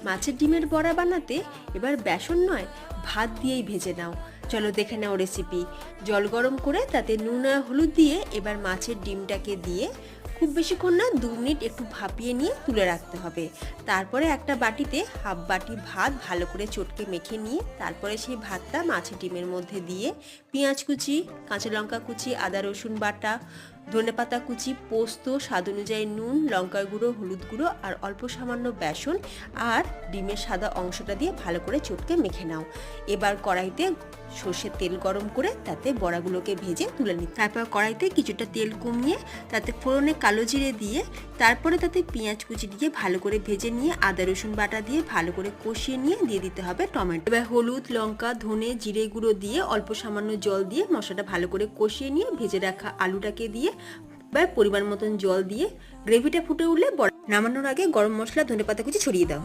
মাছের ডিমের বড়া বানাতে এবার বেসন নয়, ভাত দিয়েই ভেজে নাও। চলো দেখে নাও রেসিপি। জল গরম করে তাতে নুন আর হলুদ দিয়ে এবার মাছের ডিমটাকে দিয়ে খুব বেশিক্ষণ না, 2 মিনিট একটু ভাপিয়ে নিয়ে তুলে রাখতে হবে। তারপরে একটা বাটিতে হাফ বাটি ভাত ভালো করে চটকে মেখে নিয়ে তারপরে সেই ভাতটা মাছের ডিমের মধ্যে দিয়ে পেঁয়াজ কুচি, কাঁচা লঙ্কা কুচি, আদা রসুন বাটা, ধনেপাতা কুচি, পোস্ত, স্বাদ অনুযায়ী নুন, লঙ্কার গুঁড়ো, হলুদ গুঁড়ো আর অল্প সামান্য বেসন আর ডিমের সাদা অংশটা দিয়ে ভালো করে চটকে মেখে নাও। এবার কড়াইতে সর্ষের তেল গরম করে তাতে বড়াগুলোকে ভেজে তুলে নিতে। তারপর কড়াইতে কিছুটা তেল কমিয়ে তাতে ফোড়নে কালো জিরে দিয়ে তারপরে তাতে পেঁয়াজ কুচি দিয়ে ভালো করে ভেজে নিয়ে আদা রসুন বাটা দিয়ে ভালো করে কষিয়ে নিয়ে দিয়ে দিতে হবে টমেটো। এবার হলুদ, লঙ্কা, ধনে, জিরে গুঁড়ো দিয়ে অল্প সামান্য জল দিয়ে মশলাটা ভালো করে কষিয়ে নিয়ে ভেজে রাখা আলুটাকে দিয়ে এবার পরিমাণ মতন জল দিয়ে গ্রেভিটা ফুটে উঠলে নামানোর আগে গরম মশলা, ধনেপাতা কুচি ছড়িয়ে দাও।